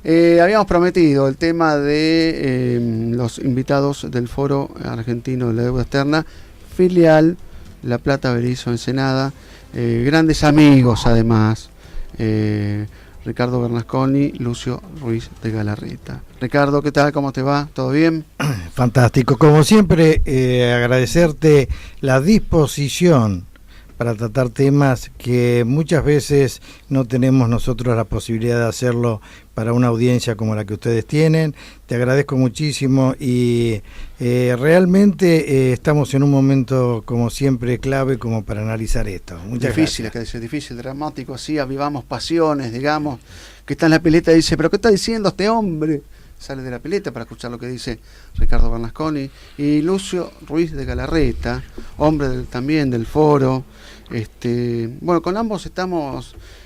Habíamos prometido el tema de los invitados del Foro Argentino de la Deuda Externa, filial La Plata, Berisso, Ensenada, grandes amigos además, Ricardo Bernasconi, Lucio Ruiz de Galarreta. Ricardo, ¿qué tal? ¿Cómo te va? ¿Todo bien? Fantástico. Como siempre, agradecerte la disposición para tratar temas que muchas veces no tenemos nosotros la posibilidad de hacerlo para una audiencia como la que ustedes tienen. Te agradezco muchísimo y realmente estamos en un momento, como siempre, clave como para analizar esto. Muchas difícil, gracias. Es difícil, dramático, así avivamos pasiones, digamos, que está en la pileta y dice, ¿pero qué está diciendo este hombre? Sale de la pileta para escuchar lo que dice Ricardo Bernasconi y Lucio Ruiz de Galarreta, hombre también del foro. Bueno, con ambos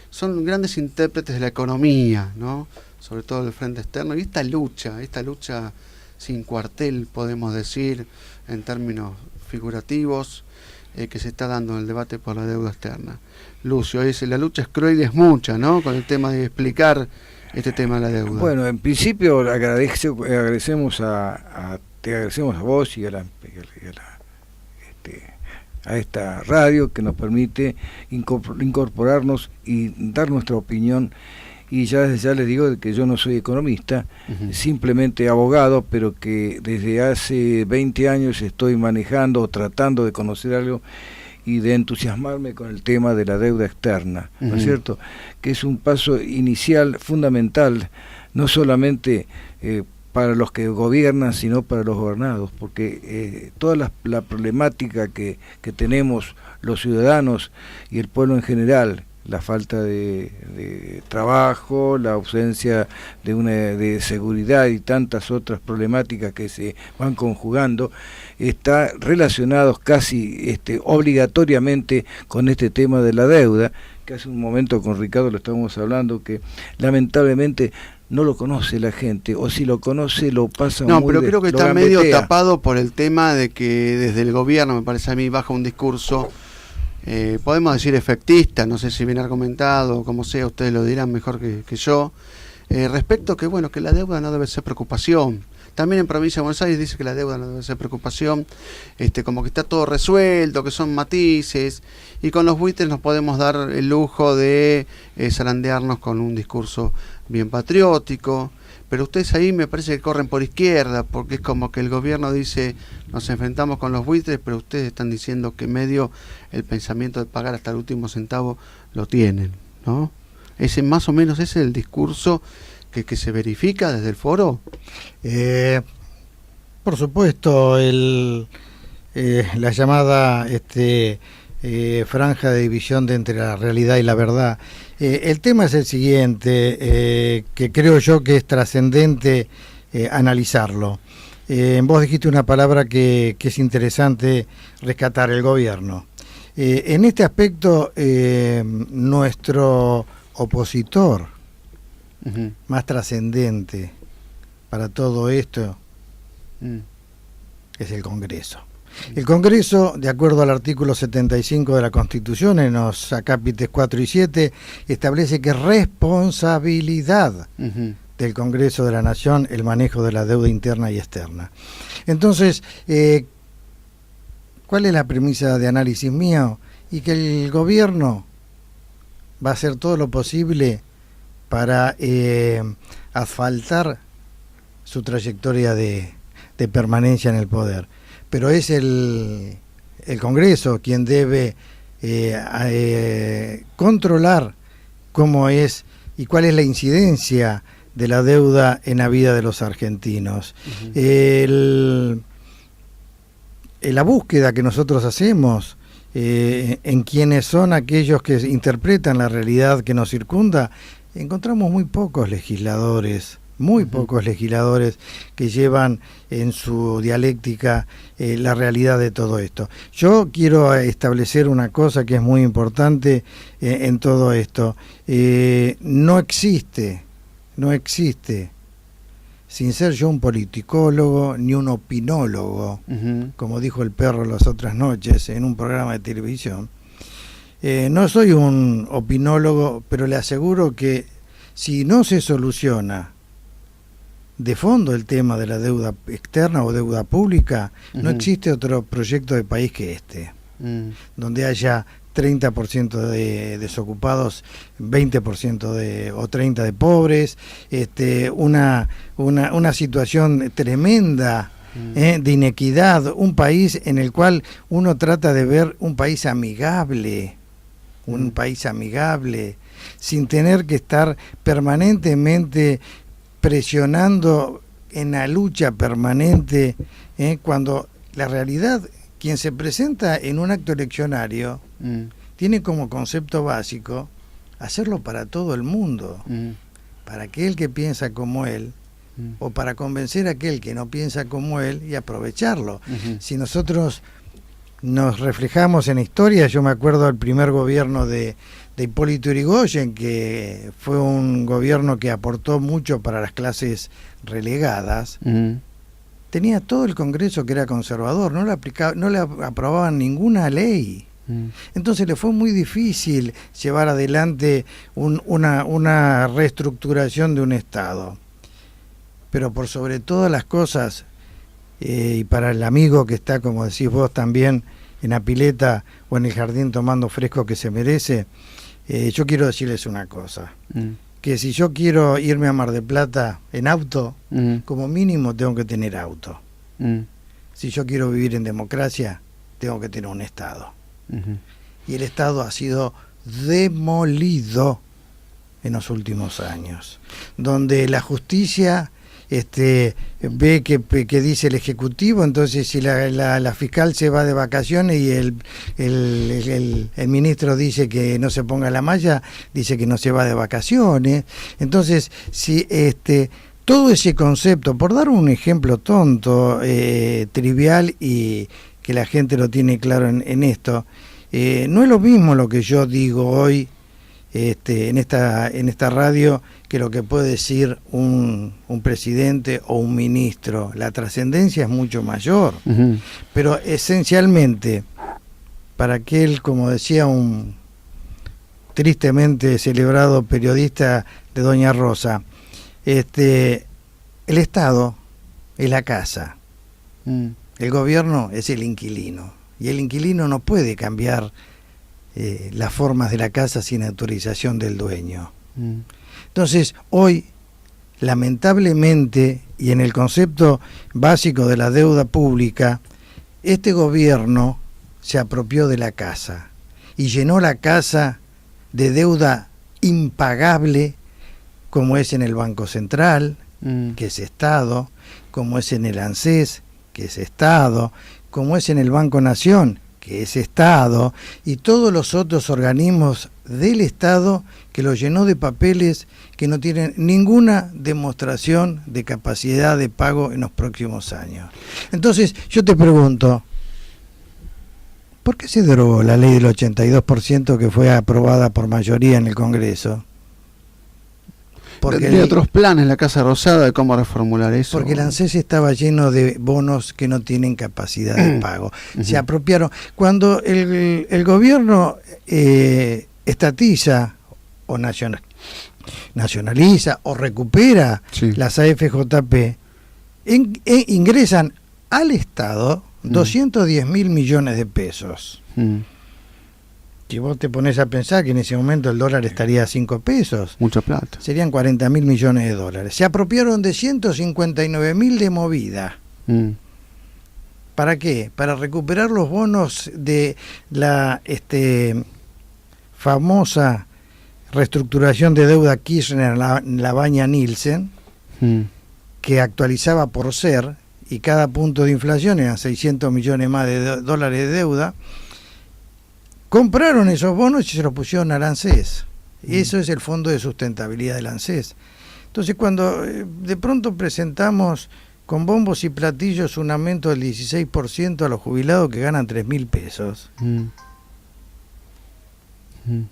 son grandes intérpretes de la economía, ¿no? Sobre todo del frente externo, y esta lucha sin cuartel, podemos decir, en términos figurativos, que se está dando en el debate por la deuda externa. Lucio, la lucha es cruel y es mucha, ¿no? Con el tema de explicar este tema de la deuda. Bueno, en principio agradecemos a vos y a esta radio que nos permite incorporarnos y dar nuestra opinión. Y ya desde ya les digo que yo no soy economista, simplemente abogado, pero que desde hace 20 años estoy manejando o tratando de conocer algo y de entusiasmarme con el tema de la deuda externa, ¿no es cierto? Que es un paso inicial fundamental, no solamente para los que gobiernan, sino para los gobernados, porque toda la problemática que tenemos los ciudadanos y el pueblo en general, la falta de trabajo, la ausencia de seguridad y tantas otras problemáticas que se van conjugando, está relacionados casi obligatoriamente con este tema de la deuda, que hace un momento con Ricardo lo estábamos hablando, que lamentablemente no lo conoce la gente, o si lo conoce lo pasa muy... No, pero creo que está medio tapado por el tema de que desde el gobierno, me parece a mí, baja un discurso, podemos decir efectista, no sé si bien argumentado, como sea, ustedes lo dirán mejor que yo, respecto que, bueno, que la deuda no debe ser preocupación. También en Provincia de Buenos Aires dice que la deuda no debe ser preocupación, como que está todo resuelto, que son matices, y con los buitres nos podemos dar el lujo de zarandearnos con un discurso bien patriótico, pero ustedes ahí me parece que corren por izquierda, porque es como que el gobierno dice, nos enfrentamos con los buitres, pero ustedes están diciendo que medio el pensamiento de pagar hasta el último centavo lo tienen, ¿no? Más o menos ese es el discurso que se verifica desde el foro. Por supuesto, la llamada franja de división entre la realidad y la verdad. El tema es el siguiente, que creo yo que es trascendente analizarlo. Vos dijiste una palabra que es interesante rescatar, el gobierno. En este aspecto, nuestro opositor más trascendente para todo esto es el Congreso. El Congreso, de acuerdo al artículo 75 de la Constitución, en los acápites 4 y 7, establece que es responsabilidad del Congreso de la Nación el manejo de la deuda interna y externa. Entonces, ¿cuál es la premisa de análisis mío? Y que el gobierno va a hacer todo lo posible para asfaltar su trayectoria de permanencia en el poder. Pero es el Congreso quien debe controlar cómo es y cuál es la incidencia de la deuda en la vida de los argentinos. La búsqueda que nosotros hacemos en quienes son aquellos que interpretan la realidad que nos circunda, encontramos muy pocos legisladores que llevan en su dialéctica la realidad de todo esto. Yo quiero establecer una cosa que es muy importante en todo esto. No existe, sin ser yo un politicólogo ni un opinólogo, como dijo el perro las otras noches en un programa de televisión. No soy un opinólogo, pero le aseguro que si no se soluciona de fondo el tema de la deuda externa o deuda pública, no existe otro proyecto de país que este, donde haya 30% de desocupados, 20% o 30% de pobres, una situación tremenda de inequidad, un país en el cual uno trata de ver un país amigable, sin tener que estar permanentemente presionando en la lucha permanente, cuando la realidad, quien se presenta en un acto eleccionario, tiene como concepto básico hacerlo para todo el mundo, para aquel que piensa como él, o para convencer a aquel que no piensa como él y aprovecharlo. Si nosotros nos reflejamos en historia, yo me acuerdo del primer gobierno de Hipólito Yrigoyen, que fue un gobierno que aportó mucho para las clases relegadas. Tenía todo el Congreso que era conservador, no le aprobaban ninguna ley. Entonces le fue muy difícil llevar adelante una reestructuración de un Estado. Pero por sobre todas las cosas, y para el amigo que está, como decís vos también, en la pileta o en el jardín tomando fresco que se merece, yo quiero decirles una cosa, que si yo quiero irme a Mar del Plata en auto, como mínimo tengo que tener auto. Si yo quiero vivir en democracia, tengo que tener un Estado. Y el Estado ha sido demolido en los últimos años, donde la justicia ve que dice el Ejecutivo, entonces si la fiscal se va de vacaciones y el ministro dice que no se ponga la malla, dice que no se va de vacaciones. Entonces, si todo ese concepto, por dar un ejemplo tonto, trivial, y que la gente lo tiene claro en esto, no es lo mismo lo que yo digo hoy en esta radio que lo que puede decir un presidente o un ministro. La trascendencia es mucho mayor, pero esencialmente, para aquel, como decía un tristemente celebrado periodista de Doña Rosa, el Estado es la casa, el gobierno es el inquilino, y el inquilino no puede cambiar las formas de la casa sin autorización del dueño. Entonces, hoy, lamentablemente, y en el concepto básico de la deuda pública, este gobierno se apropió de la casa y llenó la casa de deuda impagable, como es en el Banco Central, que es Estado, como es en el ANSES, que es Estado, como es en el Banco Nación, que es Estado, y todos los otros organismos del Estado, que lo llenó de papeles que no tienen ninguna demostración de capacidad de pago en los próximos años. Entonces, yo te pregunto, ¿por qué se derogó la ley del 82% que fue aprobada por mayoría en el Congreso? Porque otros planes en la Casa Rosada de cómo reformular eso. Porque el ANSES estaba lleno de bonos que no tienen capacidad de pago. Se apropiaron. Cuando el gobierno estatiza o nacionaliza o recupera las AFJP, ingresan al Estado 210.000 millones de pesos. Si vos te pones a pensar que en ese momento el dólar estaría a 5 pesos, mucha plata, serían 40.000 millones de dólares. Se apropiaron de 159.000 de movida. ¿Para qué? Para recuperar los bonos de la famosa reestructuración de deuda Kirchner, la Baña Nielsen, que actualizaba por ser, y cada punto de inflación eran 600 millones más de dólares de deuda. Compraron esos bonos y se los pusieron al ANSES. Y eso es el fondo de sustentabilidad del ANSES. Entonces, cuando de pronto presentamos con bombos y platillos un aumento del 16% a los jubilados que ganan 3.000 pesos,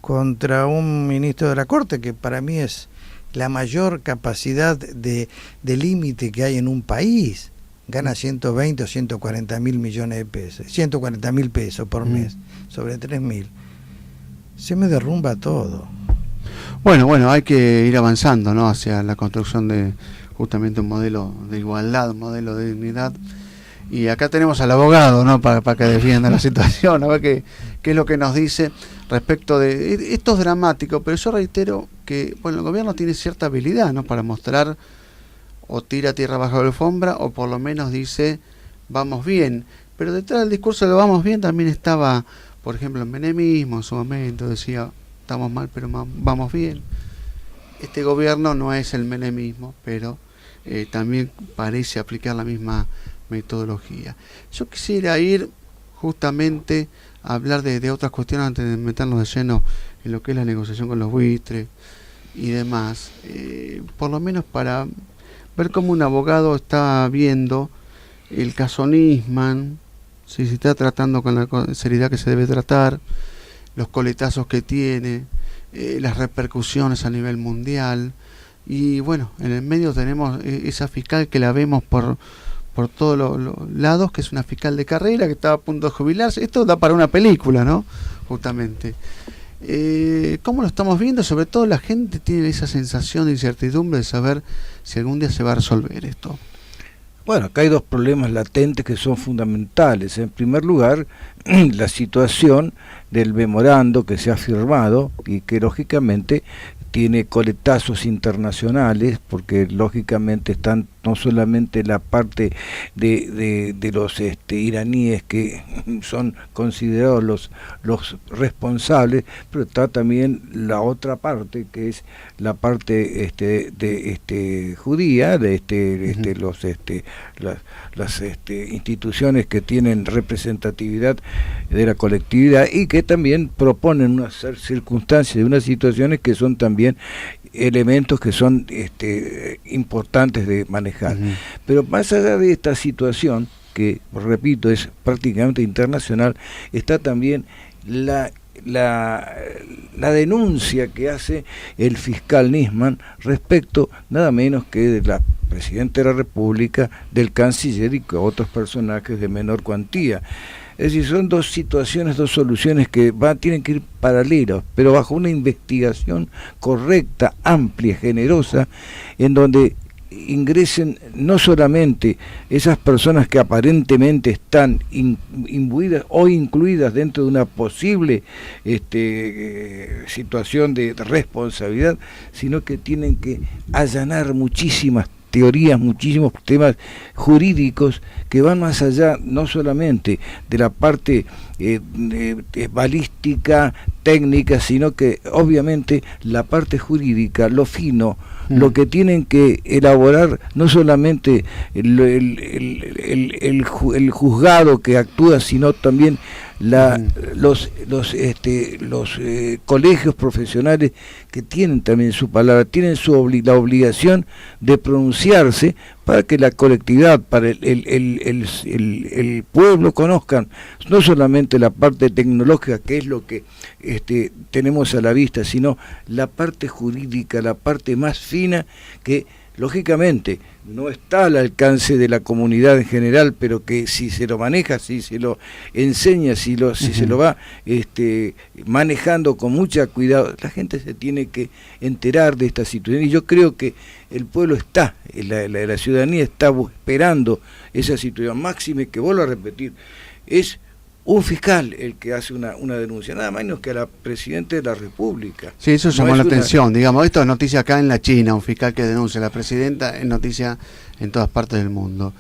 contra un ministro de la Corte que para mí es la mayor capacidad de límite que hay en un país, gana 120 o 140.000 millones de pesos, 140.000 pesos por mes, sobre 3.000, se me derrumba todo. Bueno, hay que ir avanzando, ¿no?, hacia la construcción de justamente un modelo de igualdad, un modelo de dignidad. Y acá tenemos al abogado, ¿no?, para que defienda la situación, a ver qué es lo que nos dice respecto de... Esto es dramático, pero yo reitero que, bueno, el gobierno tiene cierta habilidad, ¿no?, para mostrar, o tira tierra bajo la alfombra, o por lo menos dice, vamos bien. Pero detrás del discurso de vamos bien también estaba, por ejemplo, el menemismo en su momento, decía, estamos mal, pero vamos bien. Este gobierno no es el menemismo, pero también parece aplicar la misma metodología. Yo quisiera ir justamente a hablar de otras cuestiones antes de meternos de lleno en lo que es la negociación con los buitres y demás, por lo menos para ver cómo un abogado está viendo el caso Nisman, si se está tratando con la seriedad que se debe tratar, los coletazos que tiene, las repercusiones a nivel mundial. Y bueno, en el medio tenemos esa fiscal que la vemos por todos los lados, que es una fiscal de carrera que está a punto de jubilarse. Esto da para una película, ¿no?, justamente. ¿Cómo lo estamos viendo? Sobre todo la gente tiene esa sensación de incertidumbre de saber si algún día se va a resolver esto. Bueno, acá hay dos problemas latentes que son fundamentales. En primer lugar, la situación del memorando que se ha firmado y que lógicamente tiene coletazos internacionales, porque lógicamente están no solamente la parte de los iraníes, que son considerados los responsables, pero está también la otra parte, que es la parte judía, las instituciones que tienen representatividad de la colectividad y que también proponen unas circunstancias y unas situaciones que son también elementos que son importantes de manejar. Pero más allá de esta situación, que repito es prácticamente internacional, está también la denuncia que hace el fiscal Nisman respecto nada menos que de la Presidenta de la República, del canciller y otros personajes de menor cuantía. Es decir, son dos situaciones, dos soluciones que tienen que ir paralelas, pero bajo una investigación correcta, amplia, generosa, en donde ingresen no solamente esas personas que aparentemente están imbuidas o incluidas dentro de una posible situación de responsabilidad, sino que tienen que allanar muchísimas teorías, muchísimos temas jurídicos que van más allá no solamente de la parte balística, técnica, sino que obviamente la parte jurídica, lo fino, lo que tienen que elaborar no solamente el juzgado que actúa, sino también los colegios profesionales que tienen también su palabra, tienen la obligación de pronunciarse para que la colectividad, para el pueblo conozcan no solamente la parte tecnológica, que es lo que tenemos a la vista, sino la parte jurídica, la parte más fina, que lógicamente no está al alcance de la comunidad en general, pero que si se lo maneja, si se lo enseña, si se lo va manejando con mucho cuidado, la gente se tiene que enterar de esta situación. Y yo creo que el pueblo está, la ciudadanía está esperando esa situación. Máxime, que vuelvo a repetir, es un fiscal el que hace una denuncia, nada menos que a la Presidenta de la República. Sí, eso llamó la atención, digamos, esto es noticia acá en la China, un fiscal que denuncia a la Presidenta, es noticia en todas partes del mundo.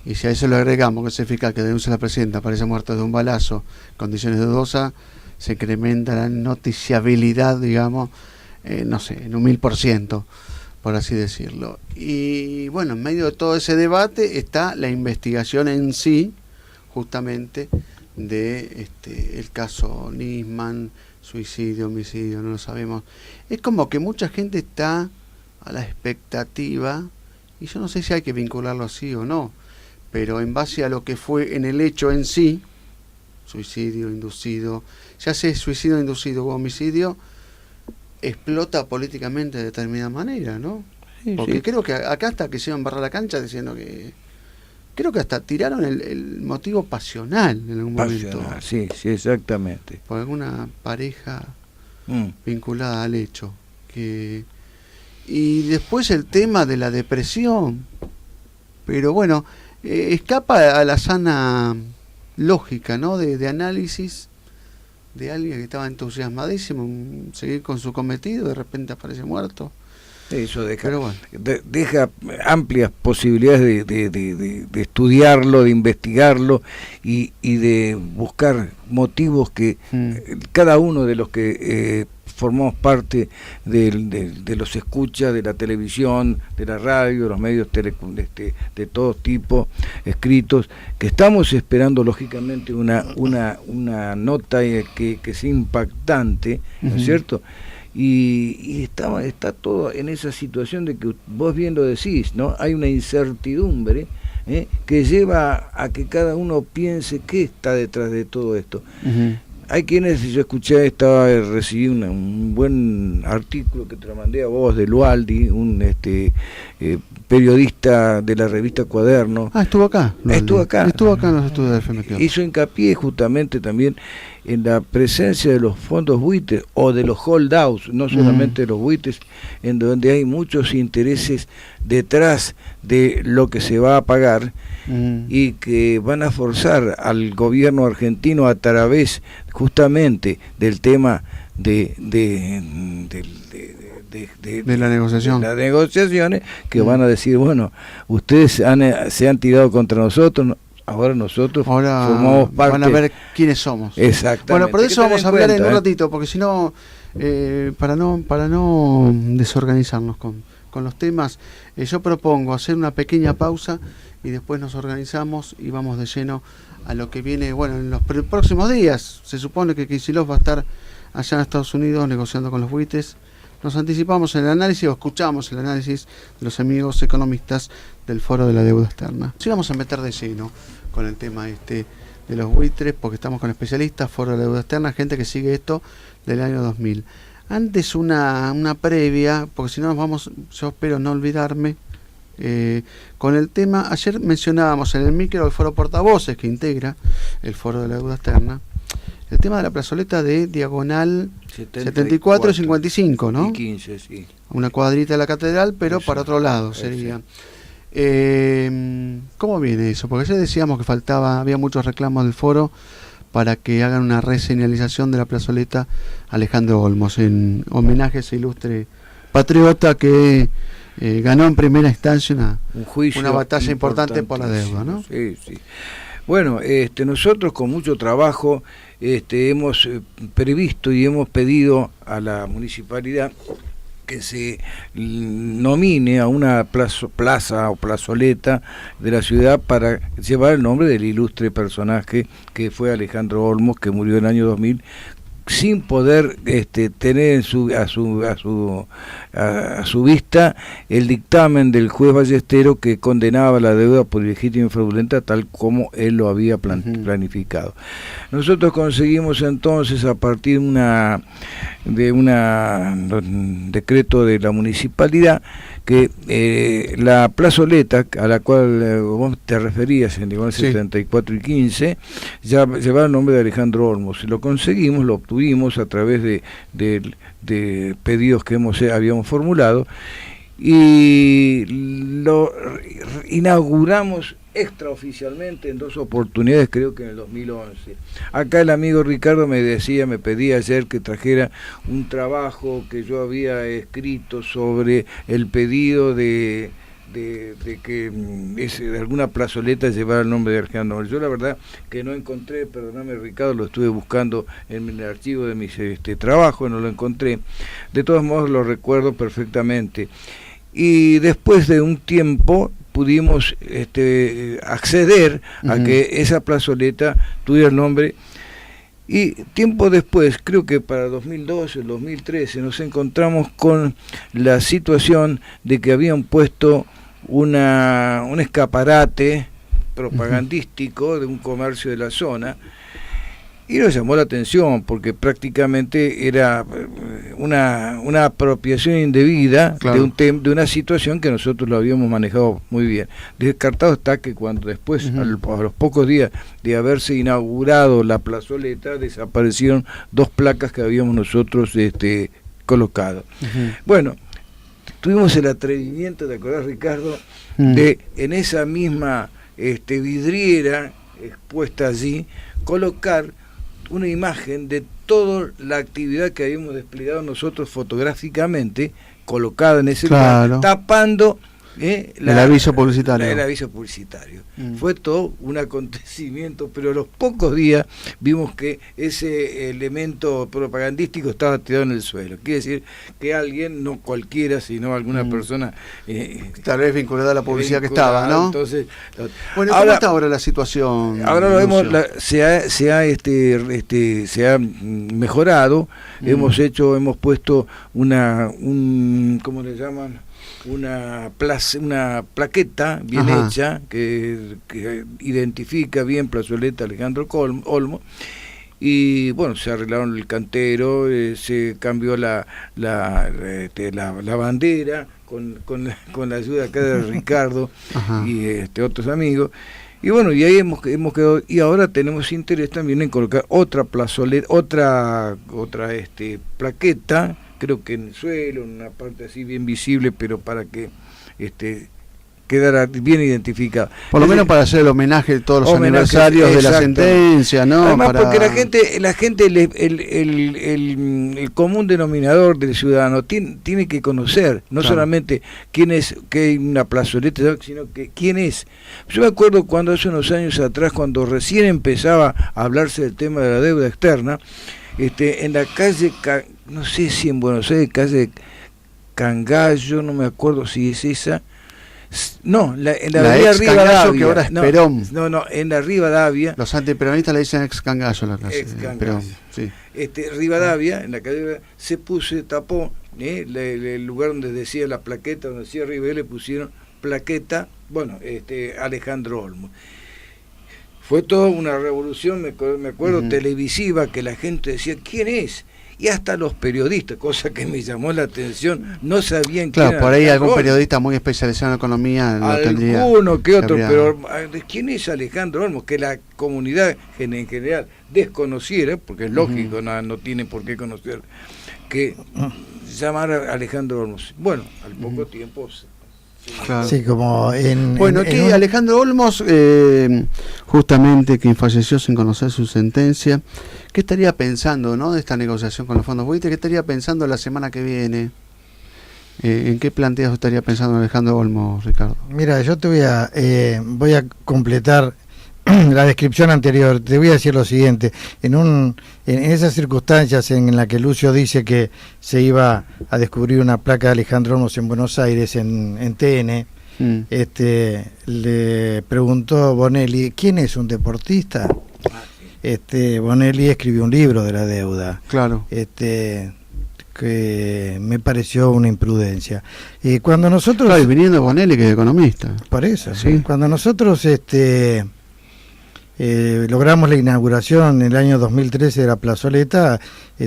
Y si a eso le agregamos que ese fiscal que denuncia a la Presidenta aparece muerto de un balazo, condiciones dudosas, se incrementa la noticiabilidad, digamos, no sé, en un 1000%, por así decirlo. Y bueno, en medio de todo ese debate está la investigación en sí, justamente, de el caso Nisman, suicidio, homicidio, no lo sabemos. Es como que mucha gente está a la expectativa, y yo no sé si hay que vincularlo así o no, pero en base a lo que fue en el hecho en sí, suicidio inducido, ya sea suicidio inducido o homicidio, explota políticamente de determinada manera, ¿no? Sí, porque sí. Creo que acá hasta que se iban a barrar la cancha diciendo que... Creo que hasta tiraron el motivo pasional en algún momento. Sí, exactamente. Por alguna pareja vinculada al hecho. Y después el tema de la depresión, pero bueno, escapa a la sana lógica, ¿no? De análisis de alguien que estaba entusiasmadísimo en seguir con su cometido, de repente aparece muerto. Eso deja, pero bueno, deja amplias posibilidades de estudiarlo, de investigarlo y de buscar motivos que cada uno de los que formamos parte de los escuchas, de la televisión, de la radio, de los medios de todo tipo, escritos, que estamos esperando lógicamente una nota que sea impactante, ¿no es cierto? Y está todo en esa situación de que vos bien lo decís, ¿no? Hay una incertidumbre que lleva a que cada uno piense qué está detrás de todo esto. Hay quienes, yo escuché, recibí un buen artículo que te lo mandé a vos de Lualdi, un periodista de la revista Cuaderno. Estuvo acá. Estuvo acá en los estudios de FMQ. Hizo hincapié justamente también en la presencia de los fondos buitres o de los holdouts, no solamente de los buitres, en donde hay muchos intereses detrás de lo que se va a pagar y que van a forzar al gobierno argentino a través justamente del tema de la negociación, de las negociaciones, que van a decir, bueno, ustedes se han tirado contra nosotros, ahora nosotros formamos parte. Van a ver quiénes somos. Exactamente. Bueno, pero de eso vamos a hablar en un ratito, porque si no, para no desorganizarnos con los temas, yo propongo hacer una pequeña pausa y después nos organizamos y vamos de lleno a lo que viene. Bueno, en los próximos días se supone que Kicillof va a estar allá en Estados Unidos negociando con los buitres. Nos anticipamos en el análisis o escuchamos el análisis de los amigos economistas del Foro de la Deuda Externa. Sí, vamos a meter de lleno con el tema de los buitres, porque estamos con especialistas, Foro de la Deuda Externa, gente que sigue esto del año 2000. Antes una previa, porque si no nos vamos, yo espero no olvidarme, con el tema, ayer mencionábamos en el micro el Foro Portavoces, que integra el Foro de la Deuda Externa, el tema de la plazoleta de diagonal 74 y 55, ¿no? Y 15, sí. Una cuadrita de la catedral, pero eso, para otro lado sería. ¿Cómo viene eso? Porque ayer decíamos que había muchos reclamos del foro para que hagan una reseñalización de la plazoleta Alejandro Olmos, en homenaje a ese ilustre patriota que ganó en primera instancia una batalla importante por la deuda, ¿no? Sí, sí. Bueno, nosotros con mucho trabajo hemos previsto y hemos pedido a la municipalidad que se nomine a una plaza o plazoleta de la ciudad para llevar el nombre del ilustre personaje que fue Alejandro Olmos, que murió en el año 2000, sin poder tener a su vista el dictamen del juez Ballestero que condenaba la deuda por ilegítima y fraudulenta tal como él lo había planificado. Nosotros conseguimos entonces, a partir de un decreto de la municipalidad, que la plazoleta a la cual vos te referías en el 74 y 15 ya llevaba el nombre de Alejandro Olmos. Lo conseguimos, lo obtuvimos a través de pedidos que habíamos formulado y lo inauguramos extraoficialmente en 2 oportunidades, creo que en el 2011. Acá el amigo Ricardo me pedía ayer que trajera un trabajo que yo había escrito sobre el pedido de que de alguna plazoleta llevara el nombre de Alejandro Olmos. Yo la verdad que no encontré, perdóname Ricardo, lo estuve buscando en el archivo de mis trabajos, no lo encontré. De todos modos lo recuerdo perfectamente. Y después de un tiempo pudimos acceder a que esa plazoleta tuviera el nombre, y tiempo después, creo que para 2012, 2013, nos encontramos con la situación de que habían puesto un escaparate propagandístico de un comercio de la zona, y nos llamó la atención porque prácticamente era una apropiación indebida, claro, de una situación que nosotros lo habíamos manejado muy bien. Descartado está que cuando después, a los pocos días de haberse inaugurado la plazoleta, desaparecieron 2 placas que habíamos nosotros colocado. Bueno, tuvimos el atrevimiento, ¿te acordás, Ricardo? De en esa misma vidriera expuesta allí, colocar una imagen de toda la actividad que habíamos desplegado nosotros fotográficamente, colocada en ese lugar, tapando el aviso publicitario. El aviso publicitario. Fue todo un acontecimiento, pero a los pocos días vimos que ese elemento propagandístico estaba tirado en el suelo. Quiere decir que alguien, no cualquiera, sino alguna persona tal vez vinculada a la publicidad que estaba, ¿no? Entonces, bueno, ¿cómo está ahora la situación? Ahora lo vemos, se ha mejorado. Hemos puesto ¿cómo le llaman? Una plaqueta bien hecha que identifica bien Plazoleta Alejandro Olmo, y bueno, se arreglaron el cantero, se cambió la bandera con la ayuda acá de Ricardo y otros amigos, y bueno, y ahí hemos quedado, y ahora tenemos interés también en colocar otra plazoleta, otra plaqueta, creo que en el suelo, en una parte así bien visible, pero para que quedara bien identificado. Por lo menos para hacer el homenaje de todos los aniversarios de la sentencia, ¿no? Además, porque la gente el común denominador del ciudadano tiene que conocer, no solamente quién es, que hay una plazoleta, sino que quién es. Yo me acuerdo cuando hace unos años atrás, cuando recién empezaba a hablarse del tema de la deuda externa, en la calle, no sé si en Buenos Aires, calle Cangallo, no me acuerdo si es esa, no, en la avenida Rivadavia, que ahora es Perón. No, en la Rivadavia. Los antiperonistas le dicen ex Cangallo la calle. Perón, sí. Rivadavia, en la calle se tapó el lugar donde decía la plaqueta, donde decía Rivadavia, le pusieron plaqueta, Alejandro Olmo. Fue toda una revolución, me acuerdo, televisiva, que la gente decía, ¿quién es? Y hasta los periodistas, cosa que me llamó la atención, no sabían quién era. Claro, por ahí algún periodista muy especializado en economía lo tendría. Alguno que otro, pero ¿quién es Alejandro Olmos? Que la comunidad en general desconociera, porque es lógico, no tiene por qué conocer, que llamar a Alejandro Olmos. Bueno, al poco tiempo... Claro. Sí, como aquí Alejandro Olmos, justamente quien falleció sin conocer su sentencia, ¿qué estaría pensando, de esta negociación con los fondos buitres? ¿Qué estaría pensando la semana que viene? ¿En qué planteos estaría pensando Alejandro Olmos, Ricardo? Mira, yo te voy a completar la descripción anterior. Te voy a decir lo siguiente: en esas circunstancias en las que Lucio dice que se iba a descubrir una placa de Alejandro Olmos en Buenos Aires, en TN, le preguntó Bonelli, ¿quién es un deportista? Bonelli escribió un libro de la deuda. Claro. Que me pareció una imprudencia. Y cuando nosotros... Claro, y viniendo Bonelli, que es economista. Por eso, sí. Cuando nosotros logramos la inauguración en el año 2013 de la plazoleta,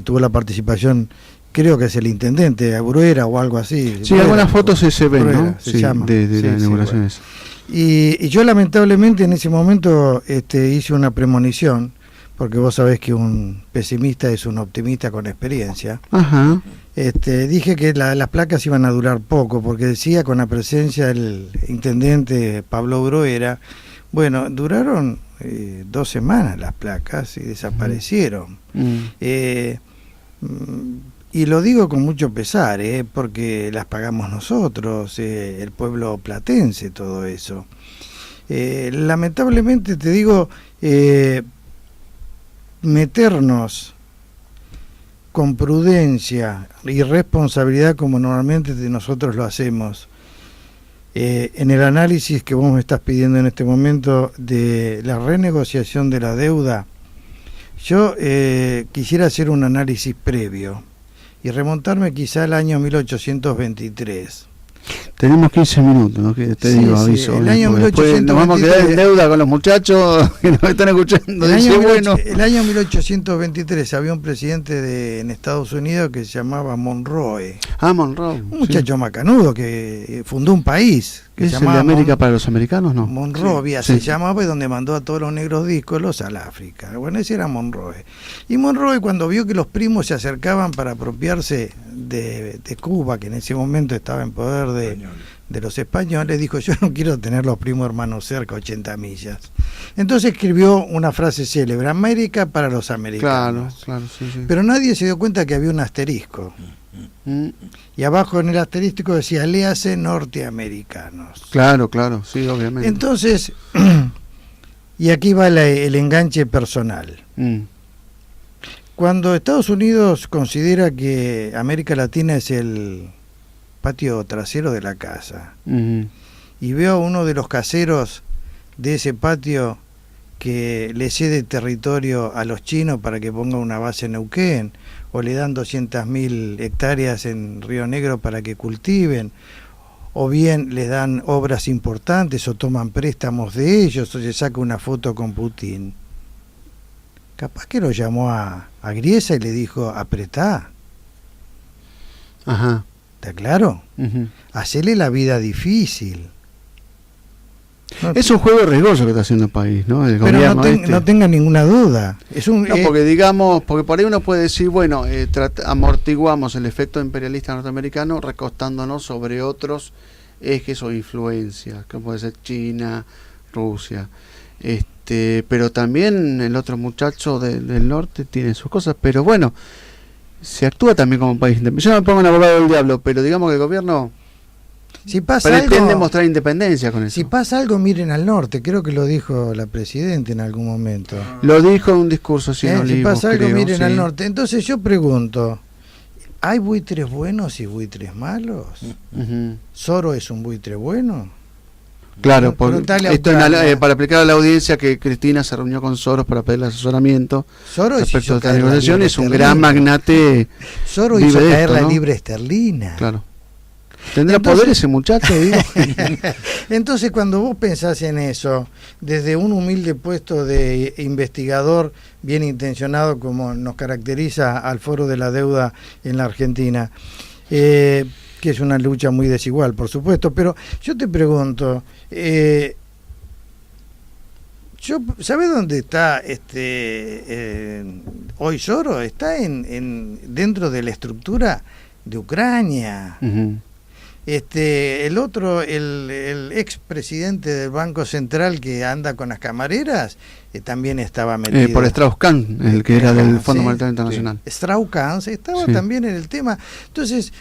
tuvo la participación, creo que es el intendente, Bruera o algo así. Sí, algunas fotos se ven, Bruera, ¿no? se llama. De la inauguración. Bueno. Y yo lamentablemente en ese momento hice una premonición, porque vos sabés que un pesimista es un optimista con experiencia. Ajá. Dije que las placas iban a durar poco, porque decía, con la presencia del intendente Pablo Bruera, bueno, duraron 2 semanas las placas y desaparecieron. Y lo digo con mucho pesar, porque las pagamos nosotros, el pueblo platense, todo eso. Lamentablemente, te digo, meternos con prudencia y responsabilidad, como normalmente nosotros lo hacemos, en el análisis que vos me estás pidiendo en este momento de la renegociación de la deuda, yo quisiera hacer un análisis previo y remontarme quizá al año 1823. Tenemos 15 minutos, ¿no? Que te digo, aviso. El año 1823, nos vamos a quedar en deuda con los muchachos que nos están escuchando. El año 1823 había un presidente en Estados Unidos que se llamaba Monroe. Monroe. Un muchacho macanudo que fundó un país ¿Es el de América para los americanos, no? Monrovia se llamaba, y donde mandó a todos los negros díscolos al África. Bueno, ese era Monroe. Y Monroe, cuando vio que los primos se acercaban para apropiarse de Cuba, que en ese momento estaba en poder de los españoles, dijo: yo no quiero tener los primos hermanos cerca, 80 millas. Entonces escribió una frase célebre: América para los americanos. Claro, sí. Pero nadie se dio cuenta que había un asterisco. Y abajo en el asterístico decía: léase norteamericanos. Claro, sí, obviamente. Entonces, y aquí va el enganche personal. Cuando Estados Unidos considera que América Latina es el patio trasero de la casa, y veo a uno de los caseros de ese patio que le cede territorio a los chinos para que ponga una base en Neuquén, o le dan 200.000 hectáreas en Río Negro para que cultiven, o bien les dan obras importantes o toman préstamos de ellos, o se saca una foto con Putin. Capaz que lo llamó a Griesa y le dijo: apretá. Ajá. ¿Está claro? Hacele la vida difícil. Es un juego riesgoso que está haciendo el país, ¿no? El pero gobierno no tenga ninguna duda. Porque por ahí uno puede decir, bueno, amortiguamos el efecto imperialista norteamericano recostándonos sobre otros ejes o influencias, que puede ser China, Rusia. Pero también el otro muchacho del norte tiene sus cosas, pero bueno, se actúa también como un país independiente. Yo no me pongo en abogado del diablo, pero digamos que el gobierno pretende mostrar independencia con eso. Si pasa algo, miren al norte. Creo que lo dijo la presidenta en algún momento. Lo dijo en un discurso, sí, en Olivos, si pasa algo, creo, miren al norte. Entonces yo pregunto: ¿hay buitres buenos y buitres malos? ¿Soro es un buitre bueno? Claro, esto para explicar a la audiencia que Cristina se reunió con Soros para pedirle asesoramiento respecto a esta negociación. Es un gran magnate. Soros hizo caer la libra esterlina. Claro. ¿Tendrá poder ese muchacho? Digo? Entonces, cuando vos pensás en eso, desde un humilde puesto de investigador bien intencionado, como nos caracteriza al Foro de la Deuda en la Argentina, que es una lucha muy desigual, por supuesto, pero yo te pregunto, ¿sabés dónde está hoy Soros? Está dentro de la estructura de Ucrania. El otro, el expresidente del Banco Central que anda con las camareras, también estaba metido. Por Strauss-Kahn, el que era del Fondo Monetario Internacional. Strauss-Kahn estaba también en el tema. Entonces,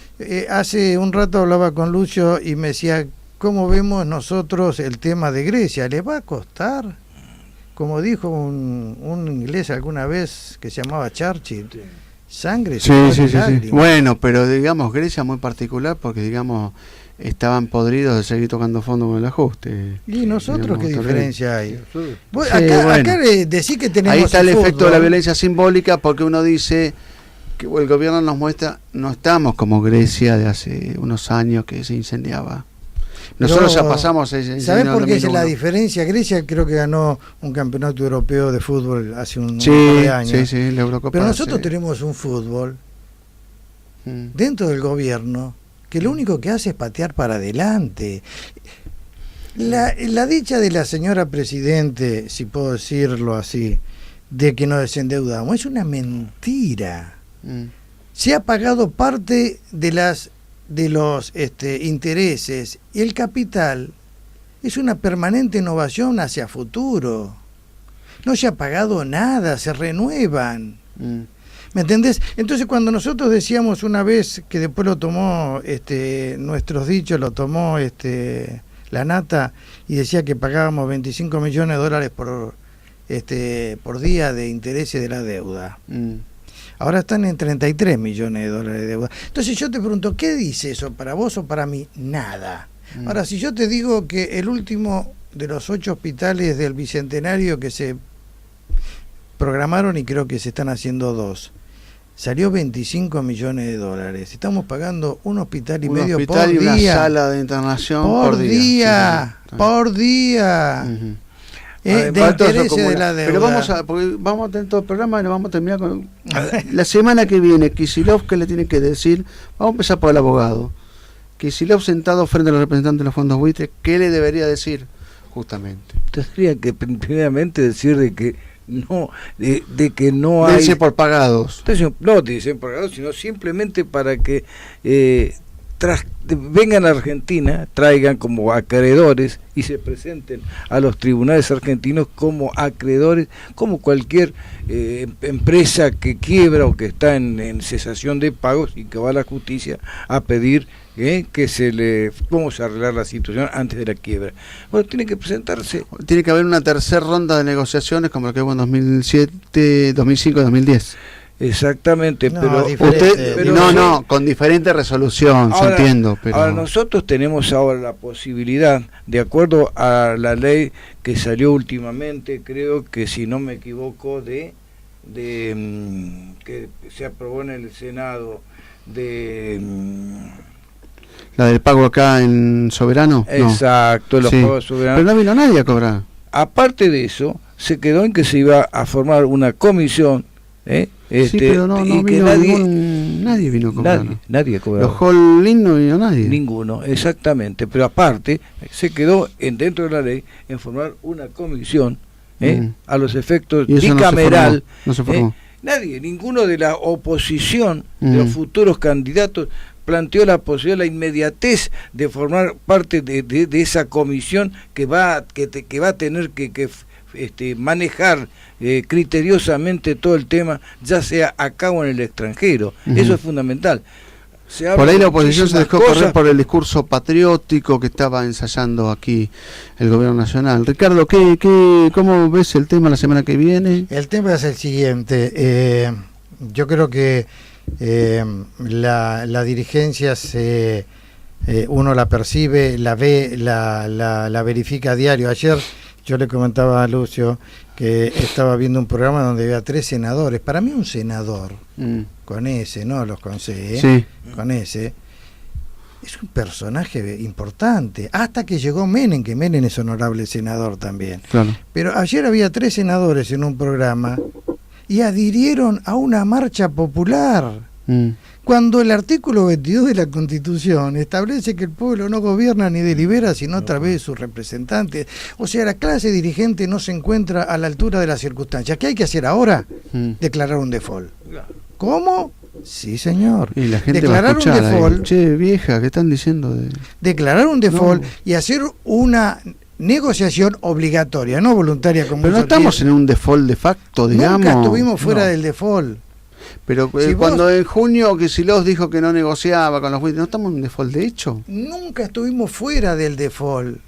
hace un rato hablaba con Lucio y me decía: ¿cómo vemos nosotros el tema de Grecia? ¿Le va a costar? Como dijo un inglés alguna vez que se llamaba Churchill. Sangre, sí. Bueno, pero digamos Grecia muy particular porque digamos estaban podridos de seguir tocando fondo con el ajuste. ¿Y nosotros qué diferencia hay? Acá decís que tenemos. Ahí está el efecto de la violencia simbólica, porque uno dice que el gobierno nos muestra, no estamos como Grecia de hace unos años que se incendiaba. Nosotros ya pasamos ese. ¿Sabés por qué es la diferencia? Grecia creo que ganó un campeonato europeo de fútbol hace un par de años. Sí, la Eurocopa. Pero nosotros tenemos un fútbol dentro del gobierno que lo único que hace es patear para adelante. La dicha de la señora Presidente, si puedo decirlo así, de que nos desendeudamos, es una mentira. Se ha pagado parte de los intereses, y el capital es una permanente innovación hacia futuro. No se ha pagado nada, se renuevan. ¿Me entendés? Entonces, cuando nosotros decíamos una vez, que después lo tomó nuestros dichos, lo tomó la Nata, y decía que pagábamos 25 millones de dólares por día de intereses de la deuda. Ahora están en 33 millones de dólares de deuda. Entonces yo te pregunto, ¿qué dice eso para vos o para mí? Nada. Ahora, si yo te digo que el último de los 8 hospitales del Bicentenario que se programaron, y creo que se están haciendo 2, salió 25 millones de dólares. Estamos pagando un hospital y medio por día. Una sala de internación por día. Por día. De intereses de la deuda. Pero vamos a tener todo el programa y lo vamos a terminar con la semana que viene. Kicillof, ¿qué le tiene que decir? Vamos a empezar por el abogado. Kicillof sentado frente a los representantes de los fondos buitres, ¿qué le debería decir justamente? Tendría que primeramente decir de que no, de que no hay... Dense por pagados. No dicen por pagados, sino simplemente para que vengan a Argentina, traigan como acreedores y se presenten a los tribunales argentinos como acreedores, como cualquier empresa que quiebra o que está en cesación de pagos y que va a la justicia a pedir que vamos a arreglar la situación antes de la quiebra. Bueno, tiene que presentarse. Tiene que haber una tercera ronda de negociaciones como lo que hubo en 2007, 2005 y 2010. Exactamente, no, pero con diferente resolución, ahora, entiendo. Pero... Ahora nosotros tenemos ahora la posibilidad, de acuerdo a la ley que salió últimamente, creo que si no me equivoco, que se aprobó en el Senado, la del pago acá en Soberano. Exacto, los pagos soberanos. Pero no vino nadie a cobrar. Aparte de eso, se quedó en que se iba a formar una comisión. Sí, pero no vino nadie vino a cobrar. Nadie cobró. Los Holling no vino nadie. Ninguno, exactamente. Pero aparte, se quedó dentro de la ley en formar una comisión a los efectos bicameral. No se formó. Nadie, ninguno de la oposición, de los futuros candidatos, planteó la posibilidad, la inmediatez de formar parte de esa comisión que va a tener que manejar criteriosamente todo el tema, ya sea acá o en el extranjero. Eso es fundamental. Por ahí la oposición se dejó correr por el discurso patriótico que estaba ensayando aquí el gobierno nacional. Ricardo, ¿cómo ves el tema la semana que viene? El tema es el siguiente. Yo creo que la dirigencia uno la percibe, la ve, la verifica a diario. Ayer yo le comentaba a Lucio que estaba viendo un programa donde había 3 senadores. Para mí un senador, con ese, no los con C, sí, con ese, es un personaje importante. Hasta que llegó Menem, que Menem es honorable senador también. Claro. Pero ayer había 3 senadores en un programa y adhirieron a una marcha popular. Cuando el artículo 22 de la Constitución establece que el pueblo no gobierna ni delibera sino a través de sus representantes. O sea, la clase dirigente no se encuentra a la altura de las circunstancias. ¿Qué hay que hacer ahora? Declarar un default. ¿Cómo? Sí, señor. Y la gente declarar va a escuchar, un default. Che, vieja, ¿qué están diciendo? Declarar un default y hacer una negociación obligatoria, no voluntaria como pero no estamos en un default de facto, digamos. Nunca estuvimos fuera del default. Pero cuando en junio Kicillof dijo que no negociaba con los buitres, ¿no estamos en un default de hecho? Nunca estuvimos fuera del default.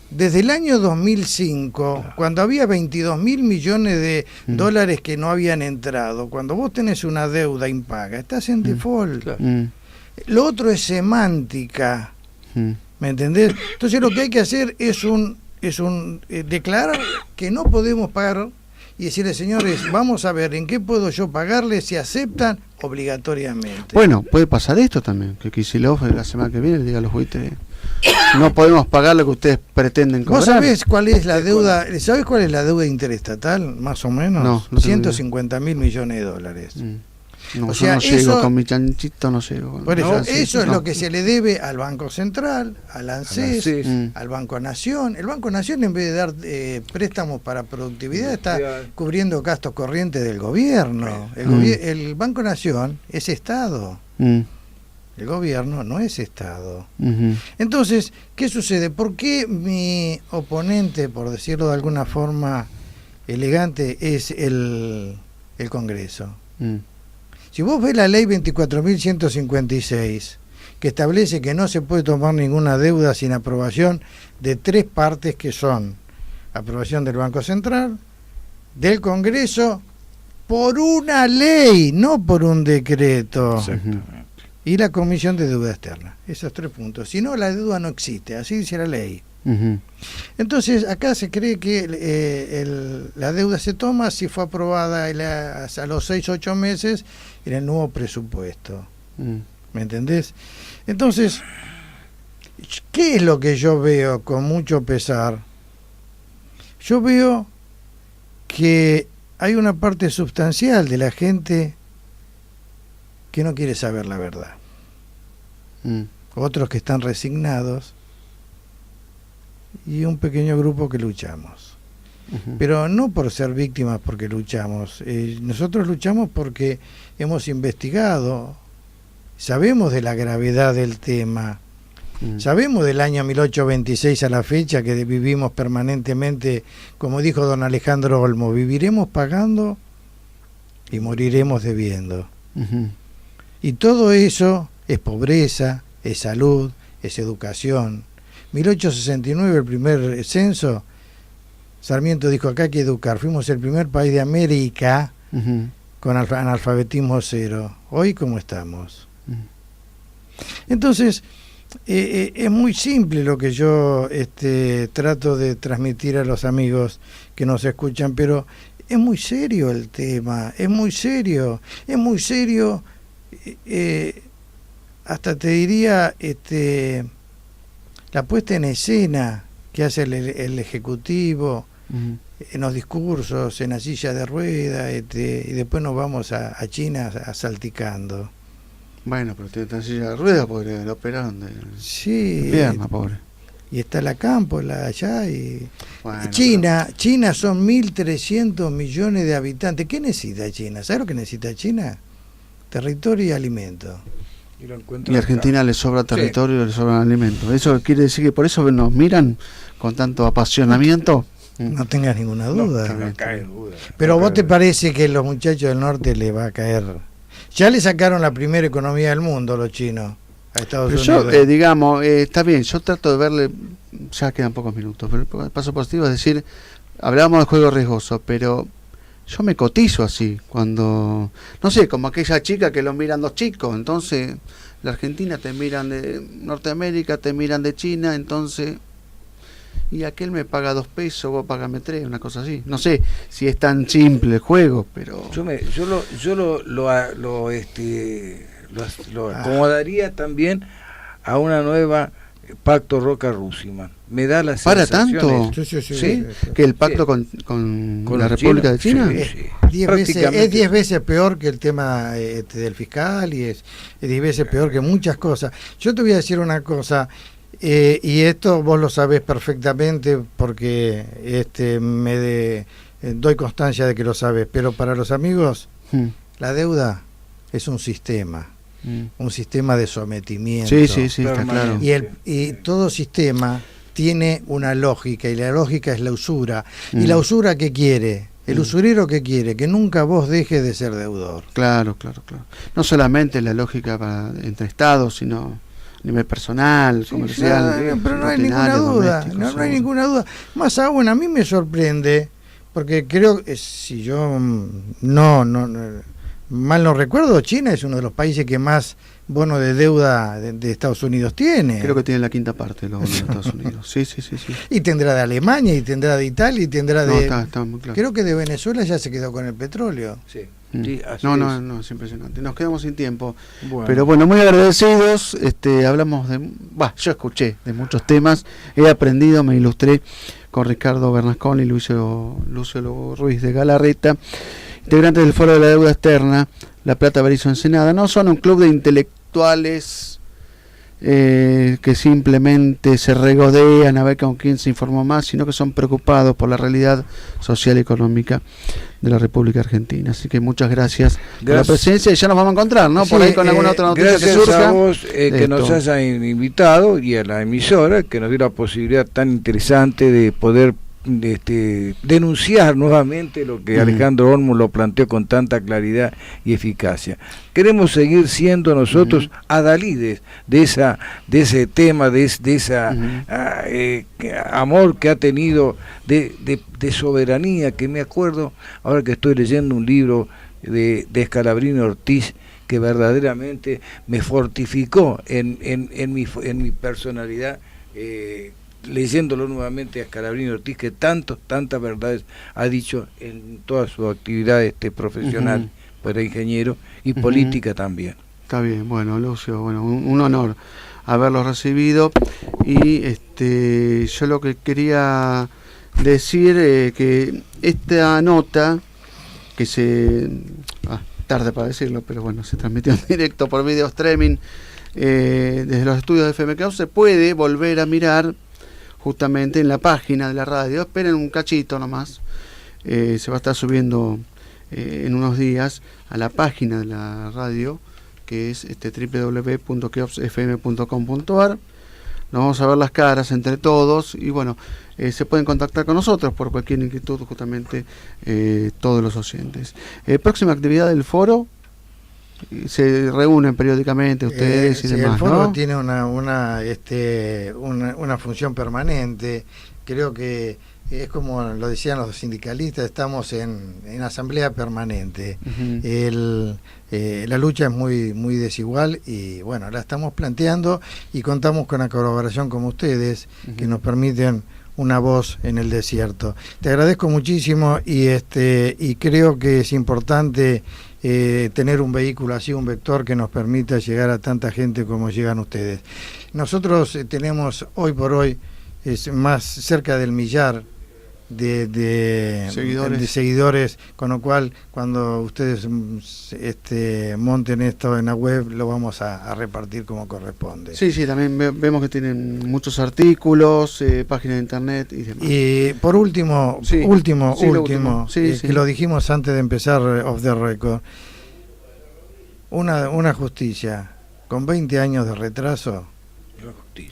Desde el año 2005, cuando había 22.000 millones de dólares que no habían entrado, cuando vos tenés una deuda impaga, estás en default. Lo otro es semántica. ¿Me entendés? Entonces lo que hay que hacer es declarar que no podemos pagar y decirle, señores, vamos a ver en qué puedo yo pagarle, si aceptan obligatoriamente. Bueno, puede pasar esto también, que Kicillof la semana que viene le diga a los buitres, no podemos pagar lo que ustedes pretenden cobrar. ¿Vos sabés cuál es la deuda? ¿Sabés cuál es la deuda interestatal, más o menos? No 150.000 millones de dólares. No, o sea, no llego, con mi chanchito no llego. Por eso, eso es lo que se le debe al Banco Central, al ANSES, al Banco Nación. El Banco Nación, en vez de dar préstamos para productividad, está cubriendo gastos corrientes del gobierno. El Banco Nación es Estado. El gobierno no es Estado. Entonces, ¿qué sucede? ¿Por qué mi oponente, por decirlo de alguna forma elegante, es el Congreso? Si vos ves la ley 24.156, que establece que no se puede tomar ninguna deuda sin aprobación de 3 partes, que son aprobación del Banco Central, del Congreso, por una ley, no por un decreto, y la Comisión de Deuda Externa. Esos 3 puntos. Si no, la deuda no existe, así dice la ley. Entonces acá se cree que la deuda se toma si fue aprobada a los 6-8 meses en el nuevo presupuesto. ¿Me entendés? Entonces, ¿qué es lo que yo veo con mucho pesar? Yo veo que hay una parte sustancial de la gente que no quiere saber la verdad. otros que están resignados y un pequeño grupo que luchamos. Pero no por ser víctimas porque luchamos, nosotros luchamos porque hemos investigado, sabemos de la gravedad del tema, sabemos del año 1826 a la fecha que vivimos permanentemente, como dijo don Alejandro Olmo, viviremos pagando y moriremos debiendo. Y todo eso es pobreza, es salud, es educación. 1869, el primer censo, Sarmiento dijo, acá hay que educar. Fuimos el primer país de América con analfabetismo cero. Hoy, ¿cómo estamos? Entonces, es muy simple lo que yo trato de transmitir a los amigos que nos escuchan, pero es muy serio el tema, es muy serio, hasta te diría la puesta en escena que hace el Ejecutivo en los discursos, en la silla de ruedas, y después nos vamos a China salticando. Bueno, pero tiene silla de ruedas porque lo operaron de pierna, pobre. Y está la Campo, allá, y bueno, China son 1.300 millones de habitantes. ¿Qué necesita China? ¿Sabes lo que necesita China? Territorio y alimento. Y a Argentina le sobra territorio y le sobra alimento. ¿Eso quiere decir que por eso nos miran con tanto apasionamiento? No tengas ninguna duda. No cae duda. Pero ¿vos te parece que a los muchachos del norte le va a caer? Ya le sacaron la primera economía del mundo los chinos a Estados Unidos. Yo, digamos, está bien, yo trato de verle, ya quedan pocos minutos, pero el paso positivo es decir, hablábamos de juego riesgoso, pero yo me cotizo así, cuando, no sé, como aquella chica que lo miran dos chicos, entonces la Argentina te miran de Norteamérica, te miran de China, entonces, y aquel me paga 2 pesos, vos pagame 3, una cosa así. No sé si es tan simple el juego, pero... Yo lo acomodaría también a una nueva pacto Roca-Russman. Me da la ¿Para sensación... tanto? Sí. ¿Que el pacto con la República de China? Sí. Es 10 veces peor que el tema del fiscal y es 10 veces peor que muchas cosas. Yo te voy a decir una cosa, y esto vos lo sabés perfectamente porque doy constancia de que lo sabés, pero para los amigos la deuda es un sistema. Un sistema de sometimiento. Sí, está claro. Y todo sistema tiene una lógica, y la lógica es la usura. ¿Y la usura qué quiere? El usurero ¿qué quiere? Que nunca vos dejes de ser deudor. Claro. No solamente la lógica entre estados, sino a nivel personal, comercial. Claro, pero no hay ninguna duda. No hay ninguna duda. Más aún, a mí me sorprende, porque creo que si yo mal no recuerdo, China es uno de los países que más bono de deuda de Estados Unidos tiene. Creo que tiene la quinta parte de los bonos de Estados Unidos. Sí. Y tendrá de Alemania, y tendrá de Italia, y tendrá de... Está muy claro. Creo que de Venezuela ya se quedó con el petróleo. Sí. No, es impresionante. Nos quedamos sin tiempo. Bueno. Pero bueno, muy agradecidos. Hablamos yo escuché de muchos temas. He aprendido, me ilustré con Ricardo Bernasconi y Lucio Ruiz de Galarreta, integrantes del Foro de la Deuda Externa, La Plata, Berizo, Ensenada. No son un club de intelectuales que simplemente se regodean a ver con quién se informó más, sino que son preocupados por la realidad social y económica de la República Argentina. Así que muchas gracias por la presencia, y ya nos vamos a encontrar, ¿no? Por ahí con alguna otra noticia que surja. Gracias a vos que nos hayan invitado, y a la emisora que nos dio la posibilidad tan interesante de poder denunciar nuevamente lo que Alejandro Olmo lo planteó con tanta claridad y eficacia. Queremos seguir siendo nosotros adalides de ese tema, de esa amor que ha tenido de soberanía, que me acuerdo ahora que estoy leyendo un libro de Scalabrini Ortiz que verdaderamente me fortificó en mi personalidad, leyéndolo nuevamente a Scalabrini Ortiz, que tantas verdades ha dicho en toda su actividad profesional, pues era ingeniero y política también. Está bien, bueno, Lucio, un honor haberlo recibido, y yo lo que quería decir que esta nota que tarde para decirlo, pero bueno, se transmitió en directo por video streaming, desde los estudios de FM Caos se puede volver a mirar justamente en la página de la radio. Esperen un cachito nomás, se va a estar subiendo en unos días a la página de la radio, que es www.keopsfm.com.ar. Nos vamos a ver las caras entre todos y bueno, se pueden contactar con nosotros por cualquier inquietud, justamente todos los oyentes. Próxima actividad del foro, se reúnen periódicamente ustedes y demás, el foro, ¿no? tiene una función permanente. Creo que es como lo decían los sindicalistas, estamos en asamblea permanente. La lucha es muy desigual y bueno, la estamos planteando y contamos con la colaboración como ustedes, que nos permiten una voz en el desierto. Te agradezco muchísimo y creo que es importante tener un vehículo así, un vector que nos permita llegar a tanta gente como llegan ustedes. Nosotros tenemos hoy por hoy más cerca del 1.000.000 de seguidores, con lo cual cuando ustedes monten esto en la web lo vamos a repartir como corresponde. Sí, también vemos que tienen muchos artículos, páginas de internet y demás. Y por último, que lo dijimos antes de empezar Off the Record, una justicia con 20 años de retraso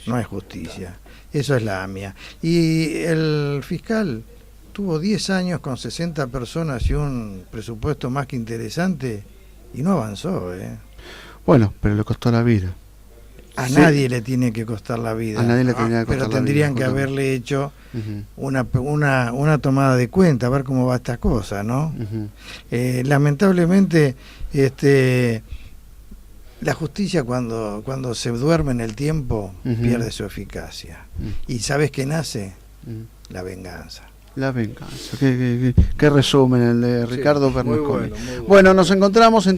no es justicia. Eso es la AMIA. Y el fiscal tuvo 10 años con 60 personas y un presupuesto más que interesante y no avanzó. Bueno, pero le costó la vida. A nadie le tiene que costar la vida. A nadie le tiene que costar pero la tendrían vida, que haberle hecho una tomada de cuenta, a ver cómo va esta cosa, ¿no? Lamentablemente, la justicia cuando se duerme en el tiempo pierde su eficacia. ¿Y sabes qué nace? La venganza. La venganza. Qué resumen el de Ricardo Bernasconi. Muy bueno. Bueno, nos encontramos en